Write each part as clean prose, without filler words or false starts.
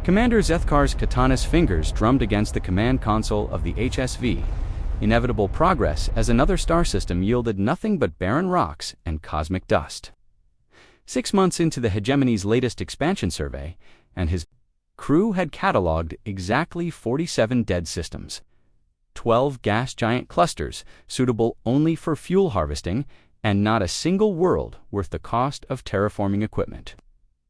Commander Zethkar's katana's fingers drummed against the command console of the HSV. Inevitable progress as another star system yielded nothing but barren rocks and cosmic dust. 6 months into the Hegemony's latest expansion survey, and his crew had catalogued exactly 47 dead systems, 12 gas giant clusters suitable only for fuel harvesting, and not a single world worth the cost of terraforming equipment.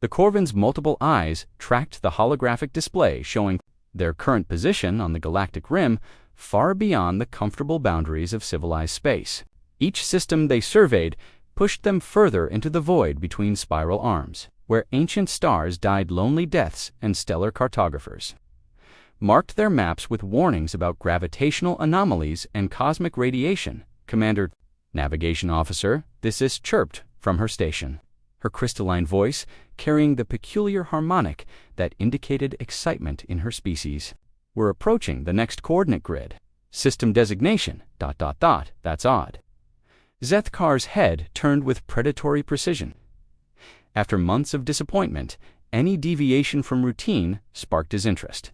The Corvin's multiple eyes tracked the holographic display showing their current position on the galactic rim far beyond the comfortable boundaries of civilized space. Each system they surveyed pushed them further into the void between spiral arms, where ancient stars died lonely deaths and stellar cartographers marked their maps with warnings about gravitational anomalies and cosmic radiation. Commander Navigation Officer This chirped from her station, her crystalline voice carrying the peculiar harmonic that indicated excitement in her species. We're approaching the next coordinate grid. System designation, ... That's odd. Zethkar's head turned with predatory precision. After months of disappointment, any deviation from routine sparked his interest.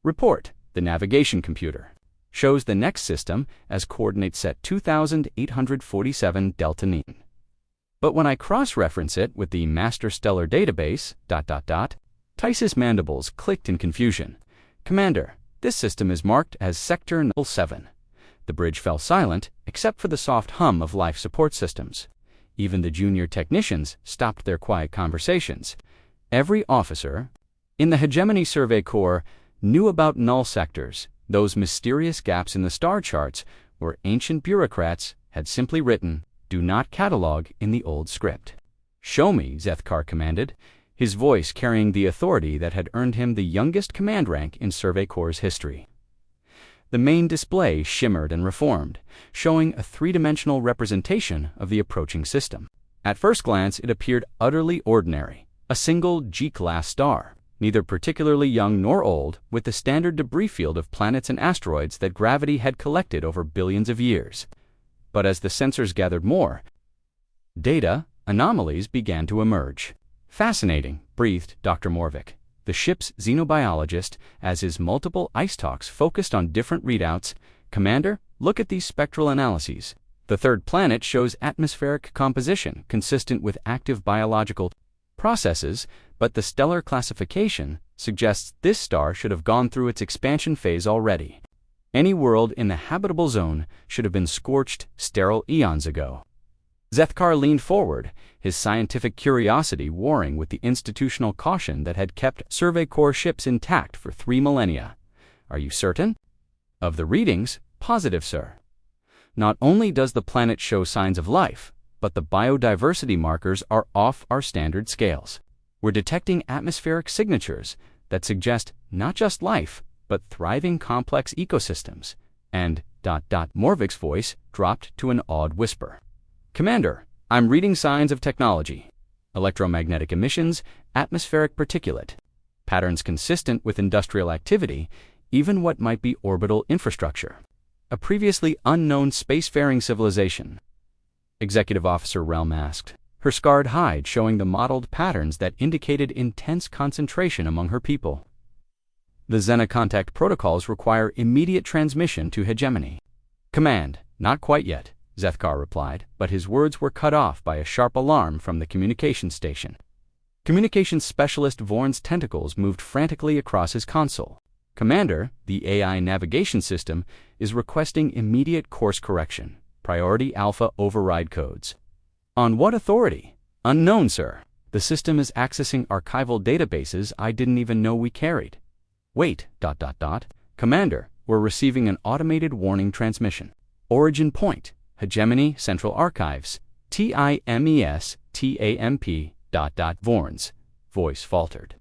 Report, the navigation computer shows the next system as coordinate set 2847 Delta Nean. But when I cross-reference it with the Master Stellar Database, ... Tice's mandibles clicked in confusion. Commander, this system is marked as Sector 7. The bridge fell silent, except for the soft hum of life support systems. Even the junior technicians stopped their quiet conversations. Every officer in the Hegemony Survey Corps knew about null sectors, those mysterious gaps in the star charts where ancient bureaucrats had simply written, "Do not catalog," in the old script. "Show me," Zethkar commanded, his voice carrying the authority that had earned him the youngest command rank in Survey Corps' history. The main display shimmered and reformed, showing a three-dimensional representation of the approaching system. At first glance, it appeared utterly ordinary, a single G-class star, neither particularly young nor old, with the standard debris field of planets and asteroids that gravity had collected over billions of years. But as the sensors gathered more data, anomalies began to emerge. "Fascinating," breathed Dr. Morvik, the ship's xenobiologist, as his multiple ice talks focused on different readouts. "Commander, look at these spectral analyses. The third planet shows atmospheric composition consistent with active biological processes, but the stellar classification suggests this star should have gone through its expansion phase already. Any world in the habitable zone should have been scorched sterile eons ago." Zethkar leaned forward, his scientific curiosity warring with the institutional caution that had kept Survey Corps ships intact for 3 millennia. "Are you certain?" "Of the readings, positive, sir. Not only does the planet show signs of life, but the biodiversity markers are off our standard scales. We're detecting atmospheric signatures that suggest not just life, but thriving complex ecosystems." And ... Morvik's voice dropped to an awed whisper. "Commander, I'm reading signs of technology. Electromagnetic emissions, atmospheric particulate, patterns consistent with industrial activity, even what might be orbital infrastructure. A previously unknown spacefaring civilization." Executive Officer Relm asked, her scarred hide showing the mottled patterns that indicated intense concentration among her people. "The Xena contact protocols require immediate transmission to Hegemony." "Command, not quite yet," Zethkar replied, but his words were cut off by a sharp alarm from the communications station. Communications specialist Vorn's tentacles moved frantically across his console. "Commander, the AI navigation system is requesting immediate course correction. Priority Alpha override codes." "On what authority?" "Unknown, sir. The system is accessing archival databases I didn't even know we carried." "Wait, ... Commander, we're receiving an automated warning transmission. Origin point, Hegemony Central Archives, TIMESTAMP ... Vorn's voice faltered.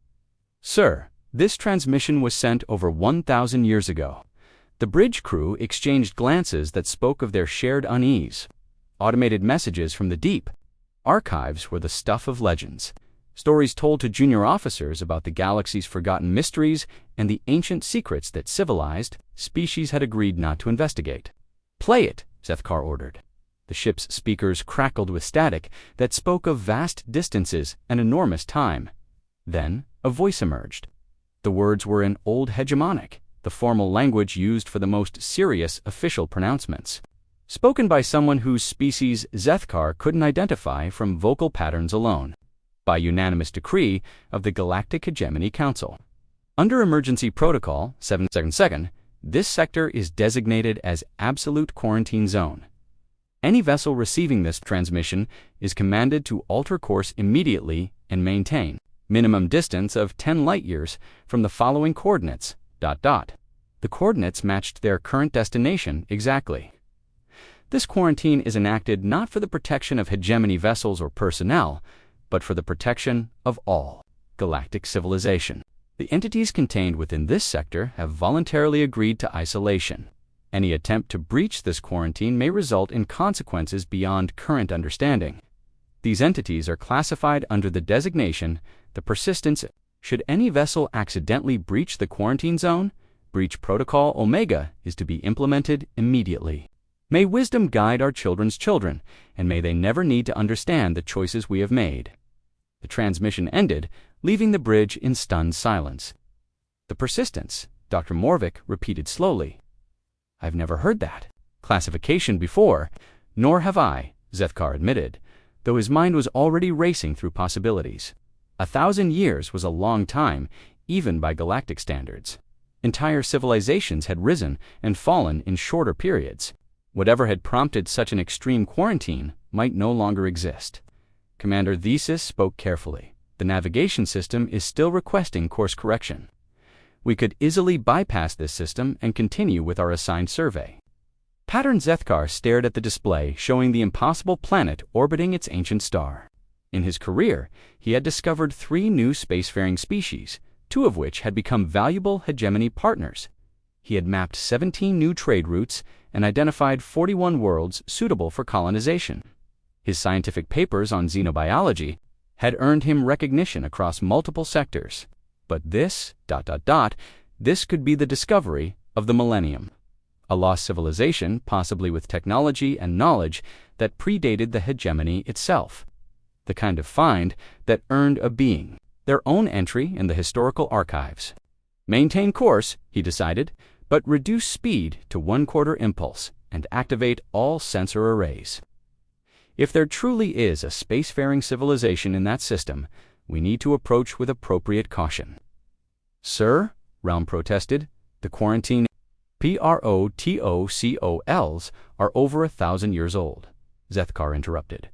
"Sir, this transmission was sent over 1,000 years ago." The bridge crew exchanged glances that spoke of their shared unease. Automated messages from the deep archives were the stuff of legends. Stories told to junior officers about the galaxy's forgotten mysteries and the ancient secrets that civilized species had agreed not to investigate. "Play it," Zethkar ordered. The ship's speakers crackled with static that spoke of vast distances and enormous time. Then a voice emerged. The words were in Old Hegemonic, the formal language used for the most serious official pronouncements, spoken by someone whose species Zethkar couldn't identify from vocal patterns alone, by unanimous decree of the Galactic Council. Under Emergency Protocol 7.2, this sector is designated as Absolute Quarantine Zone. Any vessel receiving this transmission is commanded to alter course immediately and maintain minimum distance of 10 light-years from the following coordinates, ... The coordinates matched their current destination exactly. This quarantine is enacted not for the protection of hegemony vessels or personnel, but for the protection of all galactic civilization. The entities contained within this sector have voluntarily agreed to isolation. Any attempt to breach this quarantine may result in consequences beyond current understanding. These entities are classified under the designation the Persistence. Should any vessel accidentally breach the quarantine zone, Breach Protocol Omega is to be implemented immediately. May wisdom guide our children's children, and may they never need to understand the choices we have made. The transmission ended, leaving the bridge in stunned silence. The Persistence, Dr. Morvik repeated slowly. I've never heard that classification before, nor have I, Zethkar admitted, though his mind was already racing through possibilities. 1,000 years was a long time, even by galactic standards. Entire civilizations had risen and fallen in shorter periods. Whatever had prompted such an extreme quarantine might no longer exist. Commander Thesis spoke carefully. The navigation system is still requesting course correction. We could easily bypass this system and continue with our assigned survey. Pattern Zethkar stared at the display showing the impossible planet orbiting its ancient star. In his career, he had discovered 3 new spacefaring species, 2 of which had become valuable hegemony partners. He had mapped 17 new trade routes and identified 41 worlds suitable for colonization. His scientific papers on xenobiology had earned him recognition across multiple sectors. But this, ... this could be the discovery of the millennium. A lost civilization, possibly with technology and knowledge that predated the hegemony itself. The kind of find that earned a being their own entry in the historical archives. Maintain course, he decided, but reduce speed to 1/4 impulse and activate all sensor arrays. If there truly is a spacefaring civilization in that system, we need to approach with appropriate caution. Sir, Realm protested, the quarantine protocols are over 1,000 years old. Zethkar interrupted.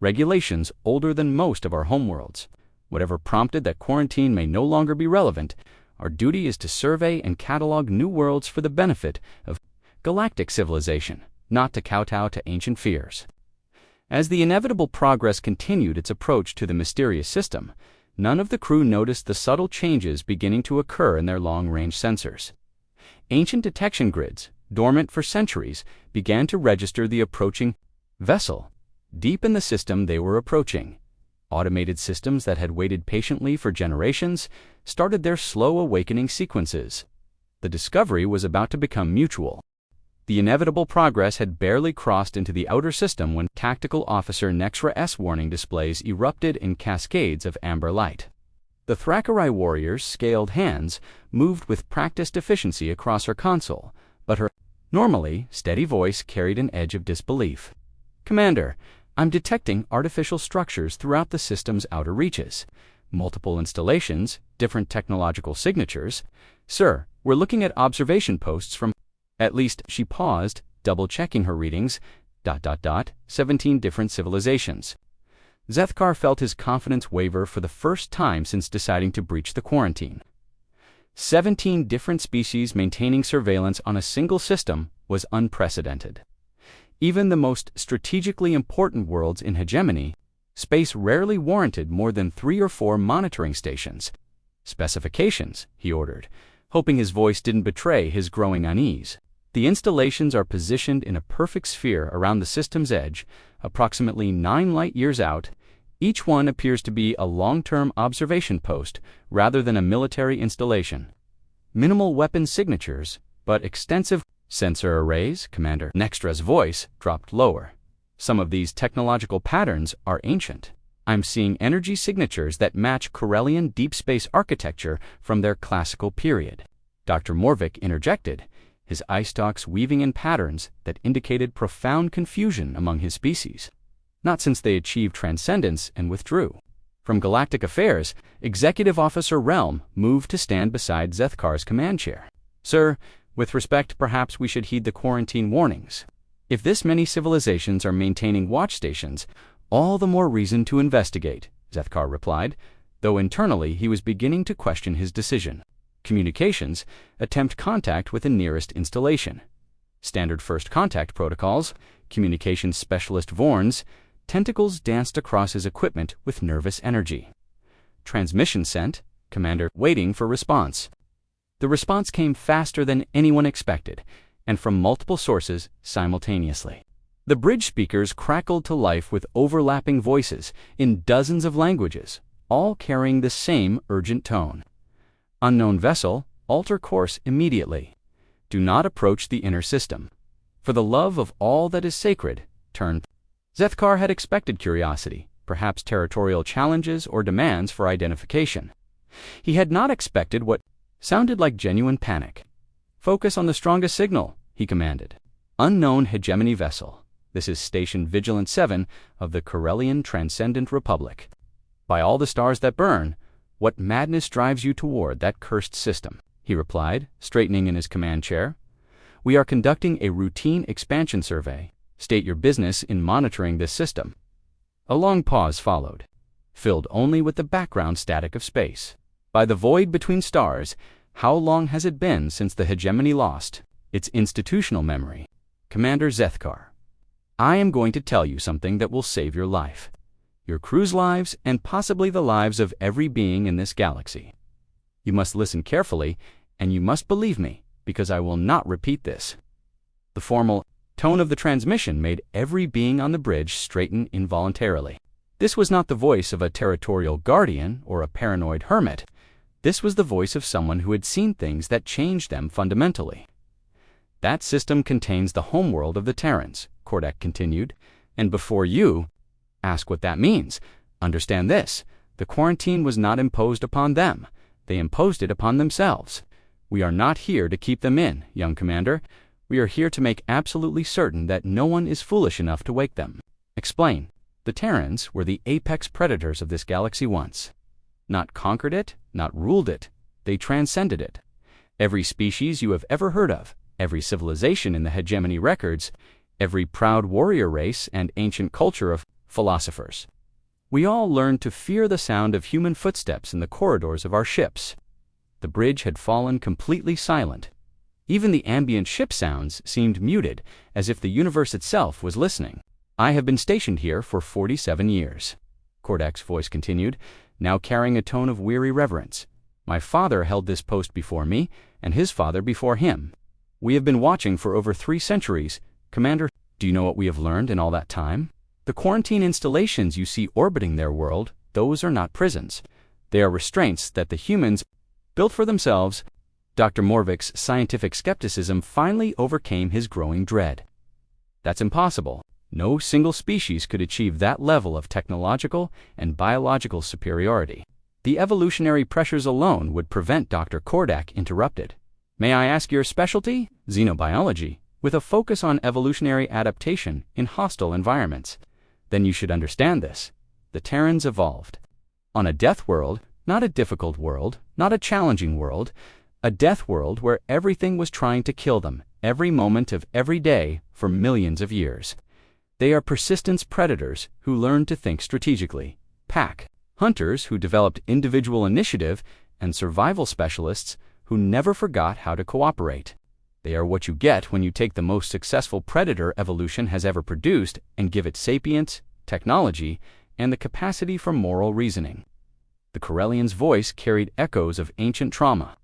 Regulations older than most of our homeworlds. Whatever prompted that quarantine may no longer be relevant. Our duty is to survey and catalog new worlds for the benefit of galactic civilization, not to kowtow to ancient fears. As the inevitable progress continued its approach to the mysterious system, none of the crew noticed the subtle changes beginning to occur in their long-range sensors. Ancient detection grids, dormant for centuries, began to register the approaching vessel. Deep in the system they were approaching. Automated systems that had waited patiently for generations started their slow awakening sequences. The discovery was about to become mutual. The inevitable progress had barely crossed into the outer system when Tactical Officer Nexra-S warning displays erupted in cascades of amber light. The Thrakkarai warrior's scaled hands moved with practiced efficiency across her console, but her normally steady voice carried an edge of disbelief. Commander, I'm detecting artificial structures throughout the system's outer reaches. Multiple installations, different technological signatures. Sir, we're looking at observation posts from... At least, she paused, double-checking her readings, ... 17 different civilizations. Zethkar felt his confidence waver for the first time since deciding to breach the quarantine. 17 different species maintaining surveillance on a single system was unprecedented. Even the most strategically important worlds in hegemony, space rarely warranted more than 3 or 4 monitoring stations. Specifications, he ordered, hoping his voice didn't betray his growing unease. The installations are positioned in a perfect sphere around the system's edge, approximately 9 light-years out. Each one appears to be a long-term observation post rather than a military installation. Minimal weapon signatures, but extensive sensor arrays. Commander Nextra's voice dropped lower. Some of these technological patterns are ancient. I'm seeing energy signatures that match Corellian deep space architecture from their classical period. Dr. Morvik interjected, his eye stalks weaving in patterns that indicated profound confusion among his species. Not since they achieved transcendence and withdrew. From Galactic Affairs, Executive Officer Relm moved to stand beside Zethkar's command chair. Sir, with respect, perhaps we should heed the quarantine warnings. If this many civilizations are maintaining watch stations, all the more reason to investigate, Zethkar replied, though internally he was beginning to question his decision. Communications, attempt contact with the nearest installation. Standard first contact protocols, communications specialist Vorns, tentacles danced across his equipment with nervous energy. Transmission sent, Commander waiting for response. The response came faster than anyone expected, and from multiple sources simultaneously. The bridge speakers crackled to life with overlapping voices in dozens of languages, all carrying the same urgent tone. Unknown vessel, alter course immediately. Do not approach the inner system. For the love of all that is sacred, turn. Zethkar had expected curiosity, perhaps territorial challenges or demands for identification. He had not expected what sounded like genuine panic. Focus on the strongest signal, he commanded. Unknown hegemony vessel. This is Station Vigilant 7 of the Corellian Transcendent Republic. By all the stars that burn, what madness drives you toward that cursed system? He replied, straightening in his command chair. We are conducting a routine expansion survey. State your business in monitoring this system. A long pause followed, filled only with the background static of space. By the void between stars, how long has it been since the hegemony lost its institutional memory? Commander Zethkar, I am going to tell you something that will save your life, your crew's lives, and possibly the lives of every being in this galaxy. You must listen carefully, and you must believe me, because I will not repeat this. The formal tone of the transmission made every being on the bridge straighten involuntarily. This was not the voice of a territorial guardian or a paranoid hermit. This was the voice of someone who had seen things that changed them fundamentally. That system contains the homeworld of the Terrans, Kordek continued, and before you ask what that means, understand this: the quarantine was not imposed upon them. They imposed it upon themselves. We are not here to keep them in, young commander. We are here to make absolutely certain that no one is foolish enough to wake them. Explain. The Terrans were the apex predators of this galaxy once. Not conquered it, not ruled it. They transcended it. Every species you have ever heard of, every civilization in the hegemony records, every proud warrior race and ancient culture of philosophers. We all learned to fear the sound of human footsteps in the corridors of our ships. The bridge had fallen completely silent. Even the ambient ship sounds seemed muted, as if the universe itself was listening. I have been stationed here for 47 years, Kordek's voice continued, now carrying a tone of weary reverence. My father held this post before me, and his father before him. We have been watching for over 3 centuries. Commander, do you know what we have learned in all that time? The quarantine installations you see orbiting their world, those are not prisons. They are restraints that the humans built for themselves. Dr. Morvik's scientific skepticism finally overcame his growing dread. That's impossible. No single species could achieve that level of technological and biological superiority. The evolutionary pressures alone would prevent. Dr. Kordek interrupted. May I ask your specialty? Xenobiology, with a focus on evolutionary adaptation in hostile environments. Then you should understand this. The Terrans evolved on a death world, not a difficult world, not a challenging world, a death world where everything was trying to kill them, every moment of every day, for millions of years. They are persistence predators who learned to think strategically, pack hunters who developed individual initiative, and survival specialists who never forgot how to cooperate. They are what you get when you take the most successful predator evolution has ever produced and give it sapience, technology, and the capacity for moral reasoning. The Corellian's voice carried echoes of ancient trauma.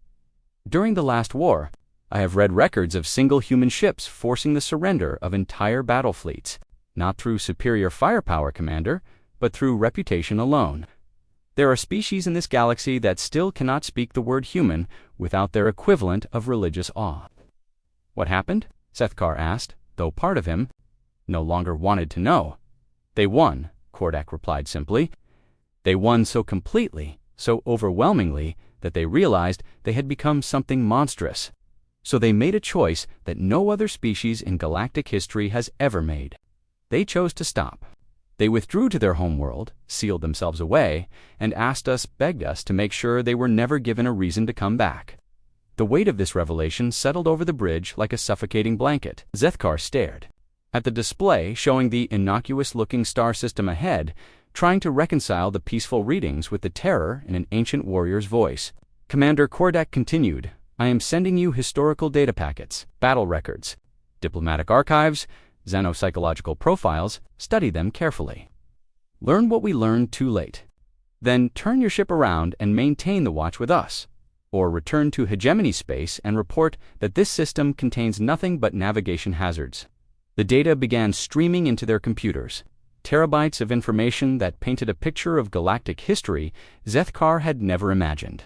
During the last war, I have read records of single human ships forcing the surrender of entire battle fleets, not through superior firepower, Commander, but through reputation alone. There are species in this galaxy that still cannot speak the word human without their equivalent of religious awe. What happened? Zethkar asked, though part of him no longer wanted to know. They won, Kordek replied simply. They won so completely, so overwhelmingly, that they realized they had become something monstrous. So they made a choice that no other species in galactic history has ever made. They chose to stop. They withdrew to their homeworld, sealed themselves away, and begged us to make sure they were never given a reason to come back. The weight of this revelation settled over the bridge like a suffocating blanket. Zethkar stared at the display showing the innocuous-looking star system ahead, trying to reconcile the peaceful readings with the terror in an ancient warrior's voice. Commander Kordek continued, "I am sending you historical data packets, battle records, diplomatic archives, xenopsychological profiles. Study them carefully. Learn what we learned too late. Then turn your ship around and maintain the watch with us, or return to hegemony space and report that this system contains nothing but navigation hazards." The data began streaming into their computers, terabytes of information that painted a picture of galactic history Zethkar had never imagined.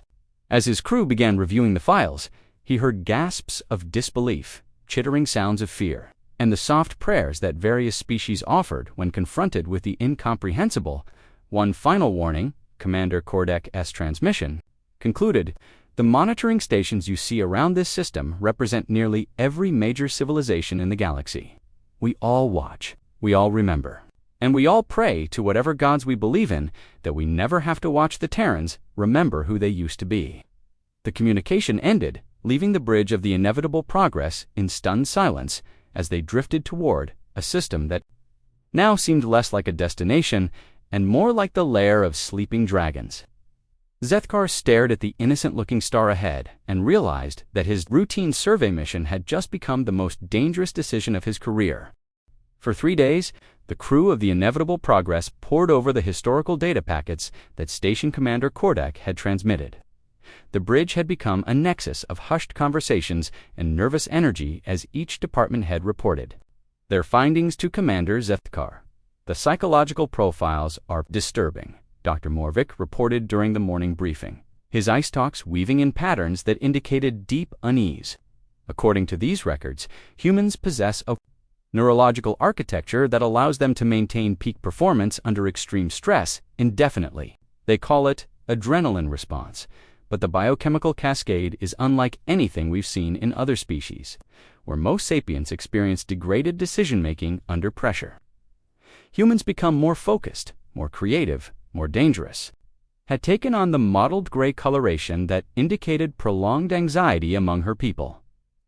As his crew began reviewing the files, he heard gasps of disbelief, chittering sounds of fear, and the soft prayers that various species offered when confronted with the incomprehensible. One final warning, Commander Kordek's transmission, concluded, "The monitoring stations you see around this system represent nearly every major civilization in the galaxy. We all watch, we all remember, and we all pray to whatever gods we believe in that we never have to watch the Terrans remember who they used to be." The communication ended, leaving the bridge of the inevitable progress in stunned silence as they drifted toward a system that now seemed less like a destination and more like the lair of sleeping dragons. Zethkar stared at the innocent-looking star ahead and realized that his routine survey mission had just become the most dangerous decision of his career. For 3 days, the crew of the Inevitable Progress pored over the historical data packets that Station Commander Kordek had transmitted. The bridge had become a nexus of hushed conversations and nervous energy as each department head reported their findings to Commander Zethkar. "The psychological profiles are disturbing," Dr. Morvik reported during the morning briefing, his eye stalks weaving in patterns that indicated deep unease. According to these records, humans possess a neurological architecture that allows them to maintain peak performance under extreme stress indefinitely. They call it adrenaline response, but the biochemical cascade is unlike anything we've seen in other species, where most sapiens experience degraded decision-making under pressure. Humans become more focused, more creative, more dangerous, had taken on the mottled gray coloration that indicated prolonged anxiety among her people.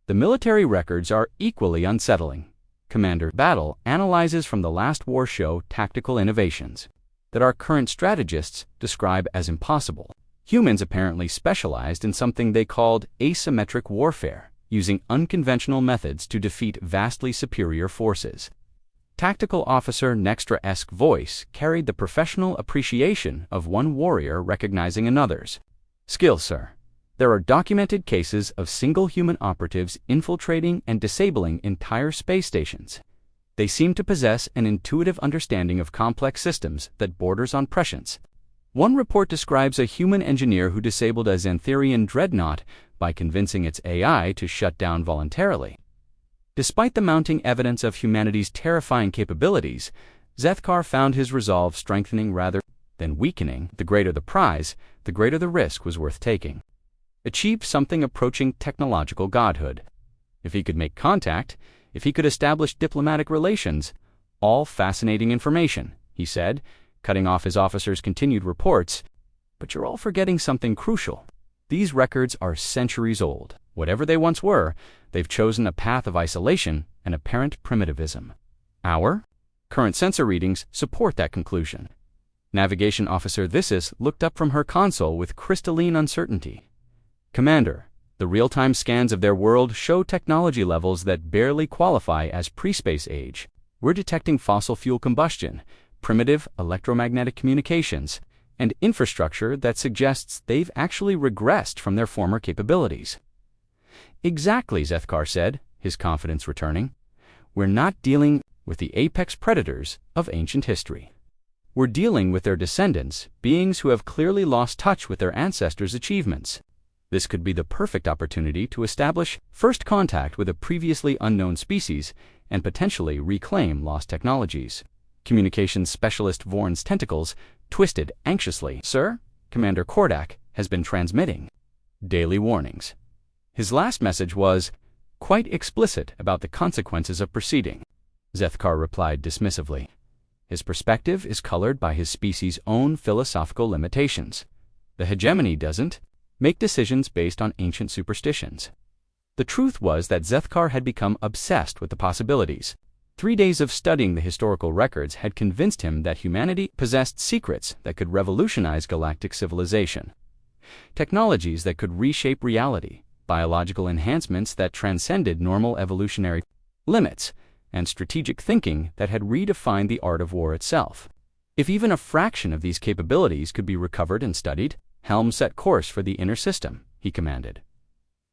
The military records are equally unsettling. Commander Battle analyzes from the last war show tactical innovations that our current strategists describe as impossible. Humans apparently specialized in something they called asymmetric warfare, using unconventional methods to defeat vastly superior forces. Tactical Officer Nextra's voice carried the professional appreciation of one warrior recognizing another's. "Skill, sir. There are documented cases of single human operatives infiltrating and disabling entire space stations. They seem to possess an intuitive understanding of complex systems that borders on prescience." One report describes a human engineer who disabled a Xantherian dreadnought by convincing its AI to shut down voluntarily. Despite the mounting evidence of humanity's terrifying capabilities, Zethkar found his resolve strengthening rather than weakening. The greater the prize, the greater the risk was worth taking. Achieve something approaching technological godhood. If he could make contact, if he could establish diplomatic relations, all fascinating information, he said, cutting off his officers' continued reports. But you're all forgetting something crucial. These records are centuries old. Whatever they once were, they've chosen a path of isolation and apparent primitivism. Our current sensor readings support that conclusion. Navigation Officer Thisis looked up from her console with crystalline uncertainty. "Commander, the real-time scans of their world show technology levels that barely qualify as pre-space age. We're detecting fossil fuel combustion, primitive electromagnetic communications, and infrastructure that suggests they've actually regressed from their former capabilities." "Exactly," Zethkar said, his confidence returning. "We're not dealing with the apex predators of ancient history. We're dealing with their descendants, beings who have clearly lost touch with their ancestors' achievements. This could be the perfect opportunity to establish first contact with a previously unknown species and potentially reclaim lost technologies." Communications specialist Vorn's tentacles twisted anxiously. "Sir, Commander Kordak has been transmitting daily warnings." His last message was quite explicit about the consequences of proceeding. Zethkar replied dismissively. His perspective is colored by his species' own philosophical limitations. The hegemony doesn't make decisions based on ancient superstitions. The truth was that Zethkar had become obsessed with the possibilities. 3 days of studying the historical records had convinced him that humanity possessed secrets that could revolutionize galactic civilization. Technologies that could reshape reality, biological enhancements that transcended normal evolutionary limits, and strategic thinking that had redefined the art of war itself. If even a fraction of these capabilities could be recovered and studied, Helm set course for the inner system, he commanded.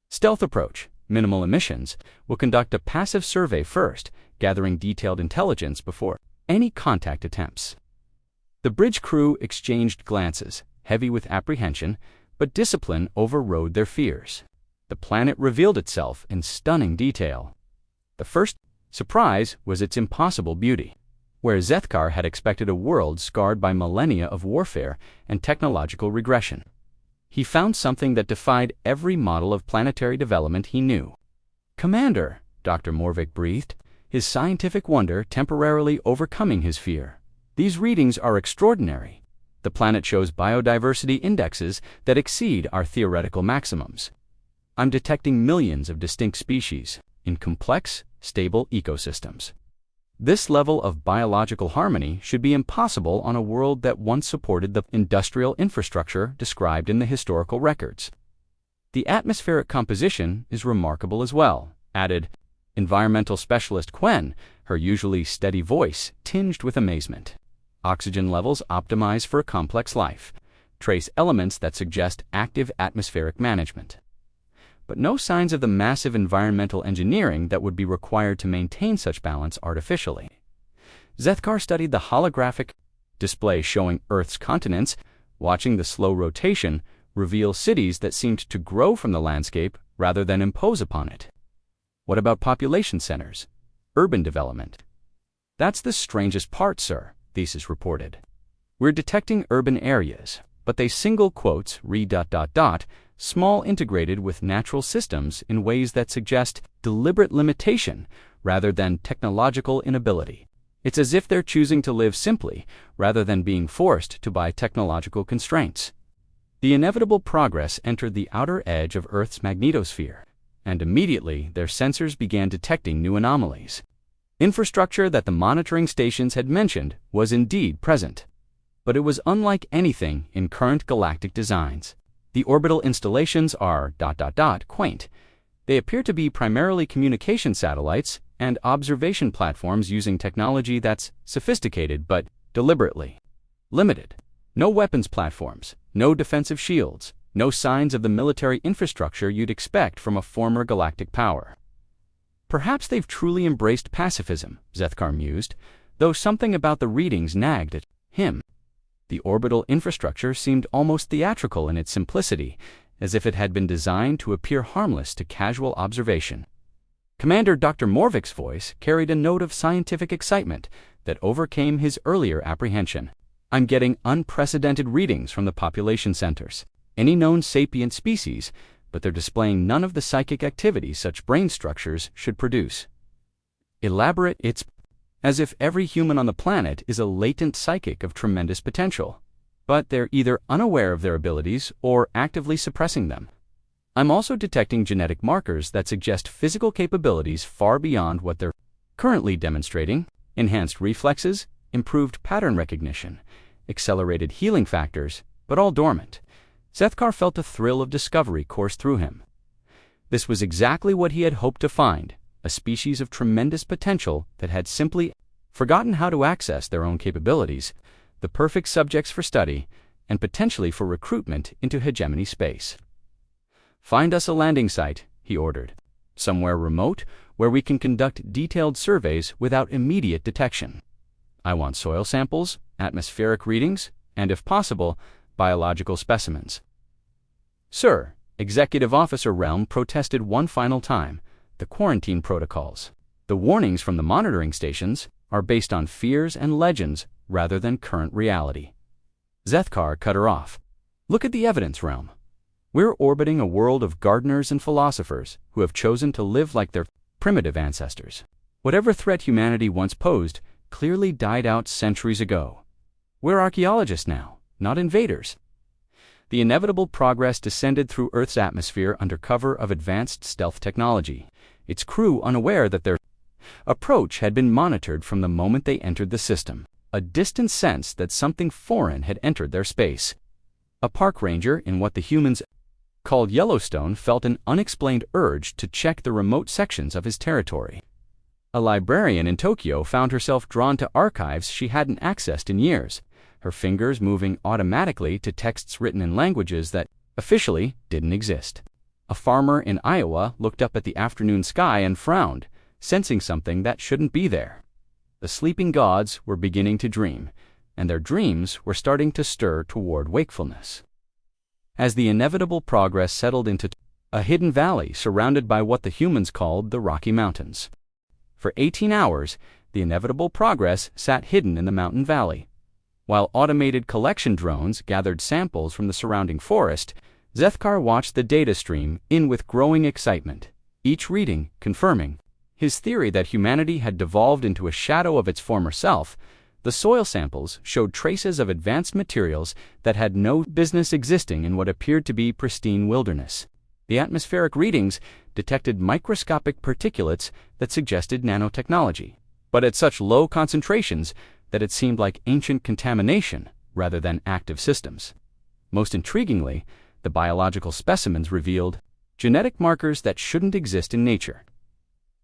Stealth approach, minimal emissions, will conduct a passive survey first, gathering detailed intelligence before any contact attempts. The bridge crew exchanged glances, heavy with apprehension, but discipline overrode their fears. The planet revealed itself in stunning detail. The first surprise was its impossible beauty. Where Zethkar had expected a world scarred by millennia of warfare and technological regression, he found something that defied every model of planetary development he knew. "Commander," Dr. Morvik breathed, his scientific wonder temporarily overcoming his fear. "These readings are extraordinary. The planet shows biodiversity indexes that exceed our theoretical maximums. I'm detecting millions of distinct species in complex, stable ecosystems. This level of biological harmony should be impossible on a world that once supported the industrial infrastructure described in the historical records. The atmospheric composition is remarkable as well," added environmental specialist Quen, her usually steady voice tinged with amazement. "Oxygen levels optimize for a complex life, trace elements that suggest active atmospheric management. But no signs of the massive environmental engineering that would be required to maintain such balance artificially." Zethkar studied the holographic display showing Earth's continents, watching the slow rotation reveal cities that seemed to grow from the landscape rather than impose upon it. "What about population centers? Urban development?" "That's the strangest part, sir," Thesis reported. "We're detecting urban areas, but they single quotes small integrated with natural systems in ways that suggest deliberate limitation rather than technological inability. It's as if they're choosing to live simply rather than being forced to by technological constraints." The inevitable progress entered the outer edge of Earth's magnetosphere, and immediately their sensors began detecting new anomalies. Infrastructure that the monitoring stations had mentioned was indeed present, but it was unlike anything in current galactic designs. The orbital installations are ... quaint. They appear to be primarily communication satellites and observation platforms using technology that's sophisticated but deliberately limited. No weapons platforms, no defensive shields, no signs of the military infrastructure you'd expect from a former galactic power. "Perhaps they've truly embraced pacifism," Zethkar mused, though something about the readings nagged at him. The orbital infrastructure seemed almost theatrical in its simplicity, as if it had been designed to appear harmless to casual observation. Commander Dr. Morvik's voice carried a note of scientific excitement that overcame his earlier apprehension. "I'm getting unprecedented readings from the population centers. Any known sapient species, but they're displaying none of the psychic activity such brain structures should produce. Elaborate, it's as if every human on the planet is a latent psychic of tremendous potential, but they're either unaware of their abilities or actively suppressing them. I'm also detecting genetic markers that suggest physical capabilities far beyond what they're currently demonstrating: enhanced reflexes, improved pattern recognition, accelerated healing factors, but all dormant." Zethkar felt a thrill of discovery course through him. This was exactly what he had hoped to find: a species of tremendous potential that had simply forgotten how to access their own capabilities, the perfect subjects for study, and potentially for recruitment into hegemony space. "Find us a landing site," he ordered. "Somewhere remote where we can conduct detailed surveys without immediate detection. I want soil samples, atmospheric readings, and if possible, biological specimens." "Sir," Executive Officer Realm protested one final time, "the quarantine protocols. The warnings from the monitoring stations are based on fears and legends rather than current reality." Zethkar cut her off. Look at the evidence realm. We're orbiting a world of gardeners and philosophers who have chosen to live like their primitive ancestors. Whatever threat humanity once posed clearly died out centuries ago. We're archaeologists now, not invaders. The inevitable progress descended through Earth's atmosphere under cover of advanced stealth technology, its crew unaware that their approach had been monitored from the moment they entered the system, a distant sense that something foreign had entered their space. A park ranger in what the humans called Yellowstone felt an unexplained urge to check the remote sections of his territory. A librarian in Tokyo found herself drawn to archives she hadn't accessed in years, her fingers moving automatically to texts written in languages that officially didn't exist. A farmer in Iowa looked up at the afternoon sky and frowned, sensing something that shouldn't be there. The sleeping gods were beginning to dream, and their dreams were starting to stir toward wakefulness. As the inevitable progress settled into a hidden valley surrounded by what the humans called the Rocky Mountains. For 18 hours, the inevitable progress sat hidden in the mountain valley. While automated collection drones gathered samples from the surrounding forest, Zethkar watched the data stream in with growing excitement, each reading confirming his theory that humanity had devolved into a shadow of its former self. The soil samples showed traces of advanced materials that had no business existing in what appeared to be pristine wilderness. The atmospheric readings detected microscopic particulates that suggested nanotechnology, but at such low concentrations that it seemed like ancient contamination rather than active systems. Most intriguingly, the biological specimens revealed genetic markers that shouldn't exist in nature.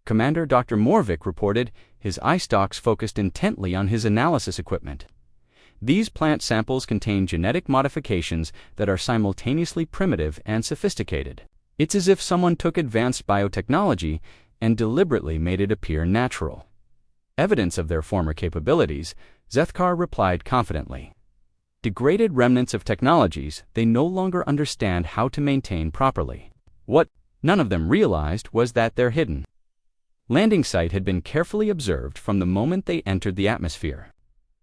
Commander Dr. Morvik reported his eye stalks focused intently on his analysis equipment. These plant samples contain genetic modifications that are simultaneously primitive and sophisticated. It's as if someone took advanced biotechnology and deliberately made it appear natural. Evidence of their former capabilities, Zethkar replied confidently. Degraded remnants of technologies they no longer understand how to maintain properly. What none of them realized was that their hidden landing site had been carefully observed from the moment they entered the atmosphere.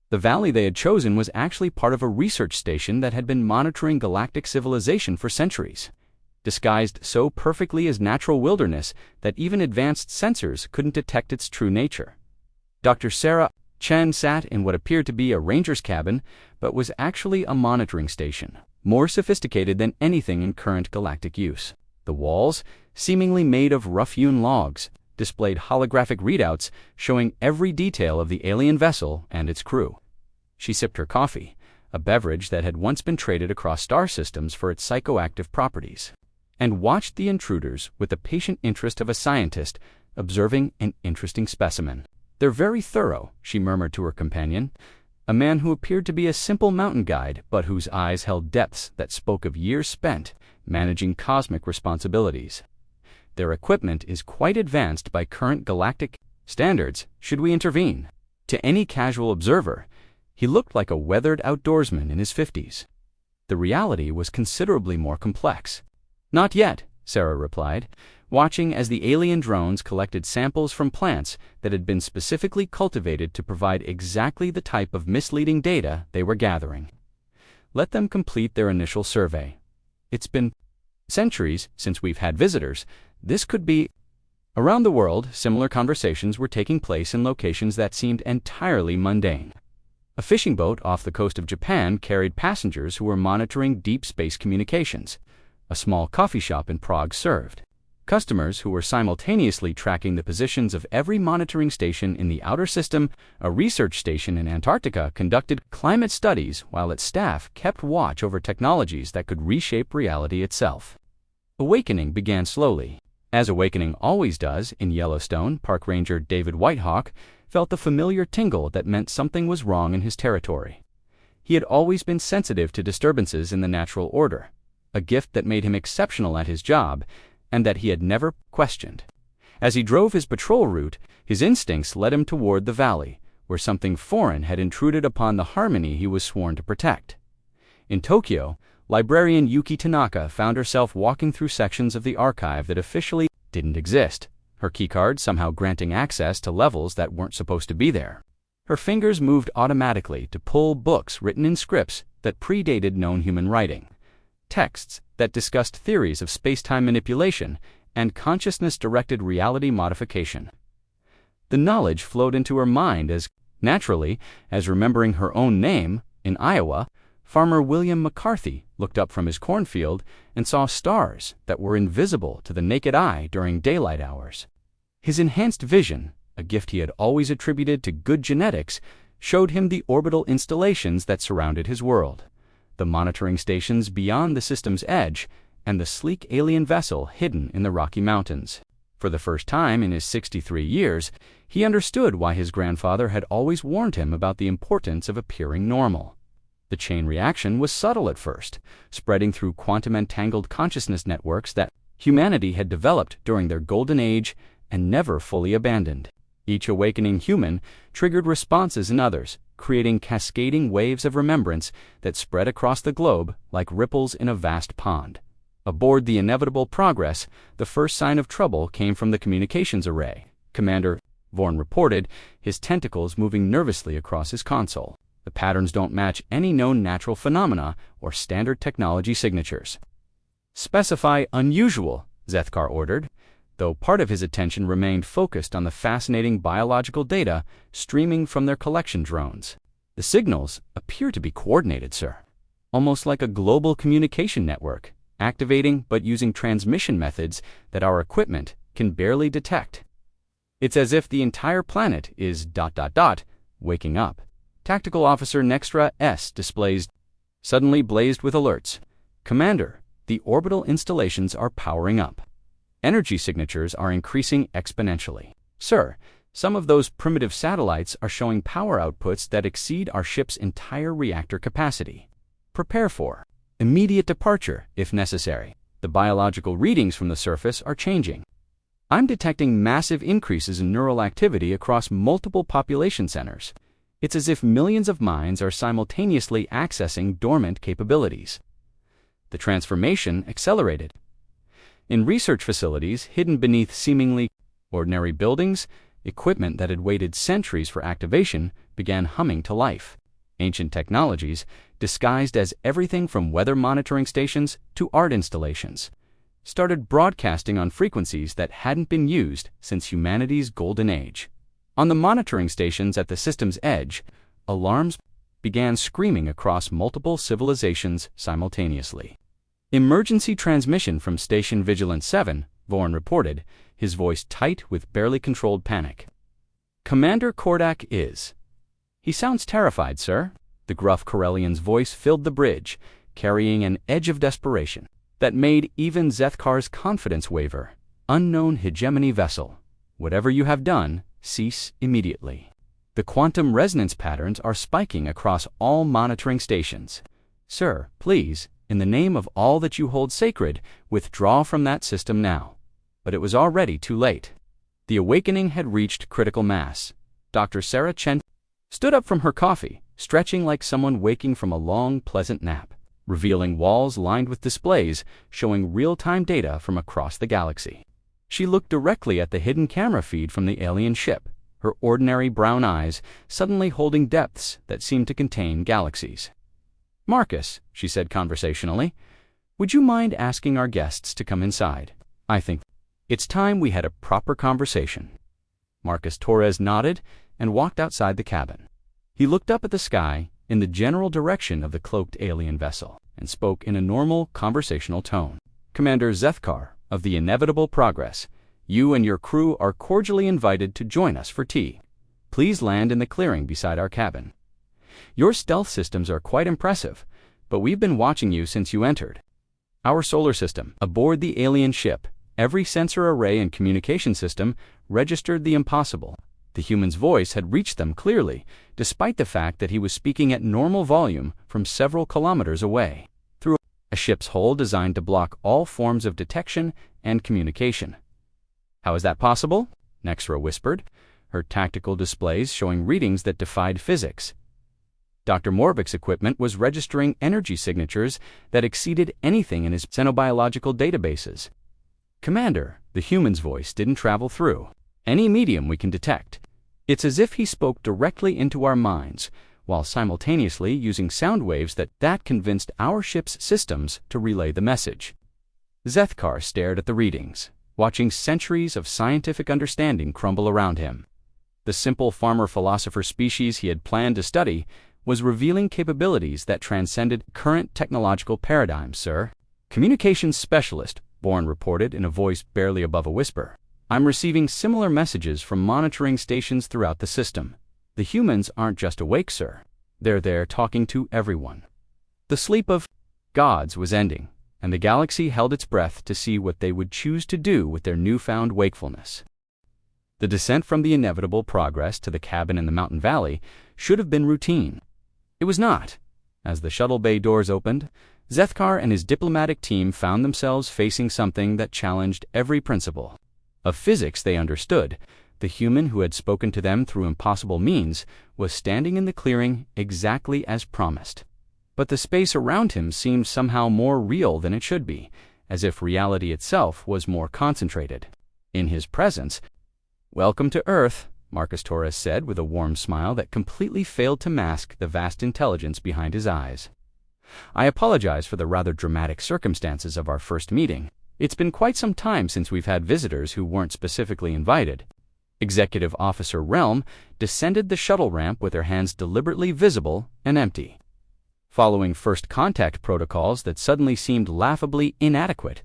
The valley they had chosen was actually part of a research station that had been monitoring galactic civilization for centuries, disguised so perfectly as natural wilderness that even advanced sensors couldn't detect its true nature. Dr. Sarah Chen sat in what appeared to be a ranger's cabin, but was actually a monitoring station, more sophisticated than anything in current galactic use. The walls, seemingly made of rough-hewn logs, displayed holographic readouts showing every detail of the alien vessel and its crew. She sipped her coffee, a beverage that had once been traded across star systems for its psychoactive properties, and watched the intruders with the patient interest of a scientist observing an interesting specimen. "They're very thorough," she murmured to her companion, a man who appeared to be a simple mountain guide but whose eyes held depths that spoke of years spent managing cosmic responsibilities. "Their equipment is quite advanced by current galactic standards. Should we intervene?" To any casual observer, he looked like a weathered outdoorsman in his 50s. The reality was considerably more complex. "Not yet," Sarah replied, watching as the alien drones collected samples from plants that had been specifically cultivated to provide exactly the type of misleading data they were gathering. "Let them complete their initial survey. It's been centuries since we've had visitors. This could be..." Around the world, similar conversations were taking place in locations that seemed entirely mundane. A fishing boat off the coast of Japan carried passengers who were monitoring deep space communications. A small coffee shop in Prague served customers who were simultaneously tracking the positions of every monitoring station in the outer system. A research station in Antarctica conducted climate studies while its staff kept watch over technologies that could reshape reality itself. Awakening began slowly. As awakening always does in Yellowstone, Park Ranger David Whitehawk felt the familiar tingle that meant something was wrong in his territory. He had always been sensitive to disturbances in the natural order, a gift that made him exceptional at his job and that he had never questioned. As he drove his patrol route, his instincts led him toward the valley, where something foreign had intruded upon the harmony he was sworn to protect. In Tokyo, librarian Yuki Tanaka found herself walking through sections of the archive that officially didn't exist, her keycard somehow granting access to levels that weren't supposed to be there. Her fingers moved automatically to pull books written in scripts that predated known human writing, texts that discussed theories of space-time manipulation and consciousness-directed reality modification. The knowledge flowed into her mind as naturally as remembering her own name. In Iowa, Farmer William McCarthy looked up from his cornfield and saw stars that were invisible to the naked eye during daylight hours. His enhanced vision, a gift he had always attributed to good genetics, showed him the orbital installations that surrounded his world, the monitoring stations beyond the system's edge, and the sleek alien vessel hidden in the Rocky Mountains. For the first time in his 63 years, he understood why his grandfather had always warned him about the importance of appearing normal. The chain reaction was subtle at first, spreading through quantum-entangled consciousness networks that humanity had developed during their golden age and never fully abandoned. Each awakening human triggered responses in others, creating cascading waves of remembrance that spread across the globe like ripples in a vast pond. Aboard the Inevitable Progress, the first sign of trouble came from the communications array. Commander Vorn reported, his tentacles moving nervously across his console. The patterns don't match any known natural phenomena or standard technology signatures. Specify unusual, Zethkar ordered, though part of his attention remained focused on the fascinating biological data streaming from their collection drones. The signals appear to be coordinated, sir. Almost like a global communication network, activating but using transmission methods that our equipment can barely detect. It's as if the entire planet is ... waking up. Tactical Officer Nextra S displays suddenly blazed with alerts. Commander, the orbital installations are powering up. Energy signatures are increasing exponentially. Sir, some of those primitive satellites are showing power outputs that exceed our ship's entire reactor capacity. Prepare for immediate departure if necessary. The biological readings from the surface are changing. I'm detecting massive increases in neural activity across multiple population centers. It's as if millions of minds are simultaneously accessing dormant capabilities. The transformation accelerated. In research facilities hidden beneath seemingly ordinary buildings, equipment that had waited centuries for activation began humming to life. Ancient technologies, disguised as everything from weather monitoring stations to art installations, started broadcasting on frequencies that hadn't been used since humanity's golden age. On the monitoring stations at the system's edge, alarms began screaming across multiple civilizations simultaneously. Emergency transmission from Station Vigilance 7, Vorn reported, his voice tight with barely controlled panic. Commander Kordak is. He sounds terrified, sir. The gruff Corellian's voice filled the bridge, carrying an edge of desperation that made even Zethkar's confidence waver. Unknown hegemony vessel, whatever you have done, cease immediately. The quantum resonance patterns are spiking across all monitoring stations. Sir, please, in the name of all that you hold sacred, withdraw from that system now. But it was already too late. The awakening had reached critical mass. Dr. Sarah Chen stood up from her coffee, stretching like someone waking from a long, pleasant nap, revealing walls lined with displays showing real-time data from across the galaxy. She looked directly at the hidden camera feed from the alien ship, her ordinary brown eyes suddenly holding depths that seemed to contain galaxies. Marcus, she said conversationally, would you mind asking our guests to come inside? I think it's time we had a proper conversation. Marcus Torres nodded and walked outside the cabin. He looked up at the sky in the general direction of the cloaked alien vessel and spoke in a normal conversational tone. Commander Zethkar of the Inevitable Progress, you and your crew are cordially invited to join us for tea. Please land in the clearing beside our cabin. Your stealth systems are quite impressive, but we've been watching you since you entered our solar system. Aboard the alien ship, every sensor array and communication system registered the impossible. The human's voice had reached them clearly, despite the fact that he was speaking at normal volume from several kilometers away, through a ship's hull designed to block all forms of detection and communication. How is that possible? Nextra whispered, her tactical displays showing readings that defied physics. Dr. Morvik's equipment was registering energy signatures that exceeded anything in his xenobiological databases. Commander, the human's voice didn't travel through any medium we can detect. It's as if he spoke directly into our minds, while simultaneously using sound waves that convinced our ship's systems to relay the message. Zethkar stared at the readings, watching centuries of scientific understanding crumble around him. The simple farmer-philosopher species he had planned to study was revealing capabilities that transcended current technological paradigms, sir. Communications specialist, Bourne reported in a voice barely above a whisper. I'm receiving similar messages from monitoring stations throughout the system. The humans aren't just awake, sir. They're there talking to everyone. The sleep of gods was ending, and the galaxy held its breath to see what they would choose to do with their newfound wakefulness. The descent from the inevitable progress to the cabin in the mountain valley should have been routine. It was not. As the shuttle bay doors opened, Zethkar and his diplomatic team found themselves facing something that challenged every principle of physics they understood. The human who had spoken to them through impossible means was standing in the clearing exactly as promised. But the space around him seemed somehow more real than it should be, as if reality itself was more concentrated. In his presence, "Welcome to Earth," Marcus Torres said with a warm smile that completely failed to mask the vast intelligence behind his eyes. "I apologize for the rather dramatic circumstances of our first meeting. It's been quite some time since we've had visitors who weren't specifically invited." Executive Officer Realm descended the shuttle ramp with her hands deliberately visible and empty. Following first contact protocols that suddenly seemed laughably inadequate.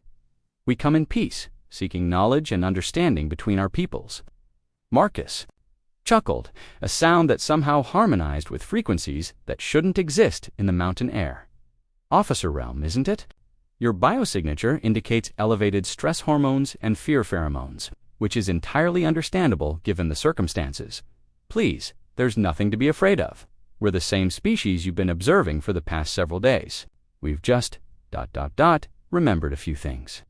"We come in peace, seeking knowledge and understanding between our peoples." Marcus chuckled, a sound that somehow harmonized with frequencies that shouldn't exist in the mountain air. "Officer Realm, isn't it? Your biosignature indicates elevated stress hormones and fear pheromones, which is entirely understandable given the circumstances. Please, there's nothing to be afraid of. We're the same species you've been observing for the past several days. We've just, remembered a few things."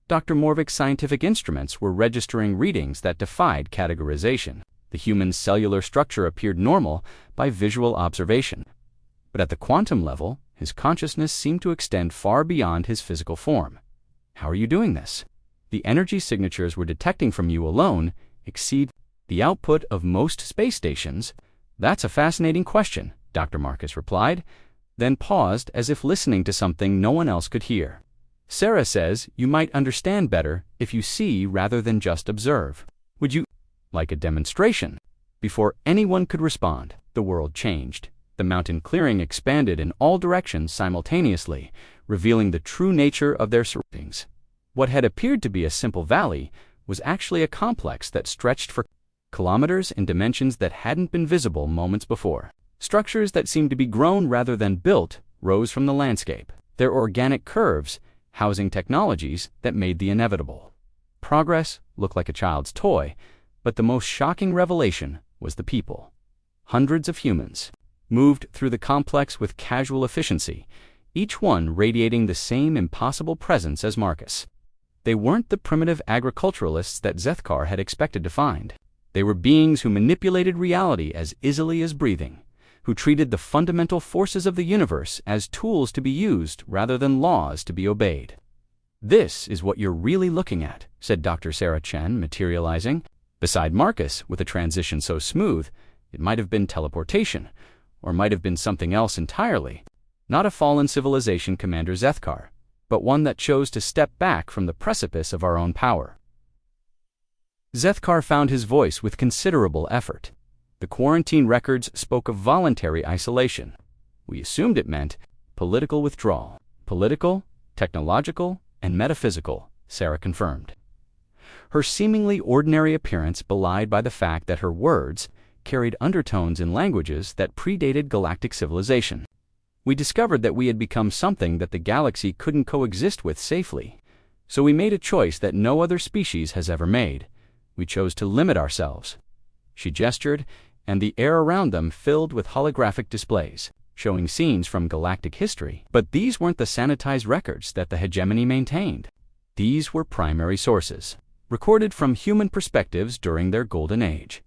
Dr. Morvik's scientific instruments were registering readings that defied categorization. The human's cellular structure appeared normal by visual observation. But at the quantum level, his consciousness seemed to extend far beyond his physical form. "How are you doing this? The energy signatures we're detecting from you alone exceed the output of most space stations." "That's a fascinating question," Dr. Marcus replied, then paused as if listening to something no one else could hear. "Sarah says you might understand better if you see rather than just observe. Would you like a demonstration?" Before anyone could respond, the world changed. The mountain clearing expanded in all directions simultaneously, revealing the true nature of their surroundings. What had appeared to be a simple valley was actually a complex that stretched for kilometers in dimensions that hadn't been visible moments before. Structures that seemed to be grown rather than built rose from the landscape, their organic curves housing technologies that made the inevitable. Progress looked like a child's toy, but the most shocking revelation was the people. Hundreds of humans moved through the complex with casual efficiency, each one radiating the same impossible presence as Marcus. They weren't the primitive agriculturalists that Zethkar had expected to find. They were beings who manipulated reality as easily as breathing, who treated the fundamental forces of the universe as tools to be used rather than laws to be obeyed. "This is what you're really looking at," said Dr. Sarah Chen, materializing. Beside Marcus, with a transition so smooth, it might have been teleportation, or might have been something else entirely. Not a fallen civilization, Commander Zethkar, but one that chose to step back from the precipice of our own power. Zethkar found his voice with considerable effort. The quarantine records spoke of voluntary isolation. We assumed it meant political withdrawal. Political, technological, and metaphysical, Sarah confirmed. Her seemingly ordinary appearance belied by the fact that her words carried undertones in languages that predated galactic civilization. We discovered that we had become something that the galaxy couldn't coexist with safely. So we made a choice that no other species has ever made. We chose to limit ourselves. She gestured, and the air around them filled with holographic displays, showing scenes from galactic history. But these weren't the sanitized records that the hegemony maintained. These were primary sources, recorded from human perspectives during their golden age.